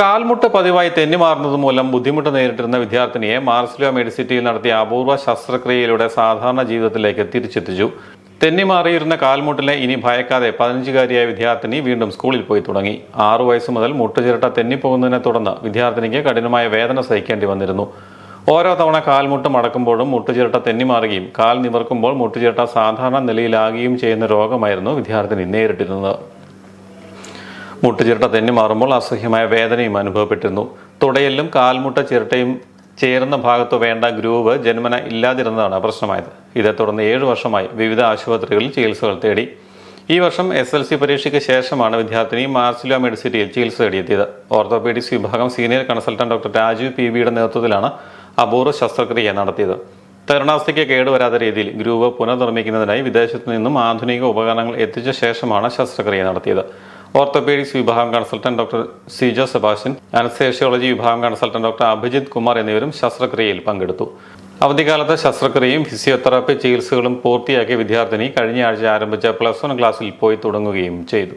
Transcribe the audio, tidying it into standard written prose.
കാൽമുട്ട് പതിവായി തെന്നിമാറുന്നത് മൂലം ബുദ്ധിമുട്ട് നേരിട്ടിരുന്ന വിദ്യാർത്ഥിനിയെ മാർസിലോയ മെഡിസിറ്റിയിൽ നടത്തിയ അപൂർവ ശസ്ത്രക്രിയയിലൂടെ സാധാരണ ജീവിതത്തിലേക്ക് തിരിച്ചെത്തിച്ചു. തെന്നിമാറിയിരുന്ന കാൽമുട്ടിലെ ഇനി ഭയക്കാതെ 15-കാരിയായ വിദ്യാർത്ഥിനി വീണ്ടും സ്കൂളിൽ പോയി തുടങ്ങി. 6 വയസ്സ് മുതൽ മുട്ടുചിരട്ട തെന്നിപ്പോകുന്നതിനെ തുടർന്ന് വിദ്യാർത്ഥിനിക്ക് കഠിനമായ വേദന സഹിക്കേണ്ടി വന്നിരുന്നു. ഓരോ തവണ കാൽമുട്ട് മടക്കുമ്പോഴും മുട്ടുചിരട്ട തെന്നിമാറുകയും കാൽ നിവർക്കുമ്പോൾ മുട്ടുചിരട്ട സാധാരണ നിലയിലാകുകയും ചെയ്യുന്ന രോഗമായിരുന്നു വിദ്യാർത്ഥിനി നേരിട്ടിരുന്നത്. മുട്ടുചിരട്ട തെന്നിമാറുമ്പോൾ അസഹ്യമായ വേദനയും അനുഭവപ്പെട്ടിരുന്നു. തുടയെല്ലും കാൽമുട്ട ചിരട്ടയും ചേർന്ന ഭാഗത്തു വേണ്ട ഗ്രൂവ് ജന്മന ഇല്ലാതിരുന്നതാണ് പ്രശ്നമായത്. ഇതേ തുടർന്ന് 7 വർഷമായി വിവിധ ആശുപത്രികളിൽ ചികിത്സകൾ തേടി. ഈ വർഷം SLC പരീക്ഷയ്ക്ക് ശേഷമാണ് വിദ്യാർത്ഥിനി മാർസിലോയ മെഡിസിറ്റിയിൽ ചികിത്സ തേടിയെത്തിയത്. ഓർത്തോപീഡിക്സ് വിഭാഗം senior consultant doctor Rajeev PB യുടെ നേതൃത്വത്തിലാണ് അപൂർവ ശസ്ത്രക്രിയ നടത്തിയത്. തരുണാസ്ഥയ്ക്ക് കേടുവരാത്ത രീതിയിൽ ഗ്രൂവ് പുനർനിർമ്മിക്കുന്നതിനായി വിദേശത്തു നിന്നും ആധുനിക ഉപകരണങ്ങൾ എത്തിച്ച ശേഷമാണ് ശസ്ത്രക്രിയ നടത്തിയത്. ഓർത്തോപീഡിക്സ് വിഭാഗം consultant doctor Sijo Sebastian, anaesthesiology വിഭാഗം കൺസൾട്ടന്റ് ഡോക്ടർ അഭിജിത് കുമാർ എന്നിവരും ശസ്ത്രക്രിയയിൽ പങ്കെടുത്തു. അവധിക്കാലത്ത് ശസ്ത്രക്രിയയും ഫിസിയോതെറാപ്പി ചികിത്സകളും പൂർത്തിയാക്കിയ വിദ്യാർത്ഥിനി കഴിഞ്ഞ ആഴ്ച ആരംഭിച്ച +1 ക്ലാസ്സിൽ പോയി തുടങ്ങുകയും ചെയ്തു.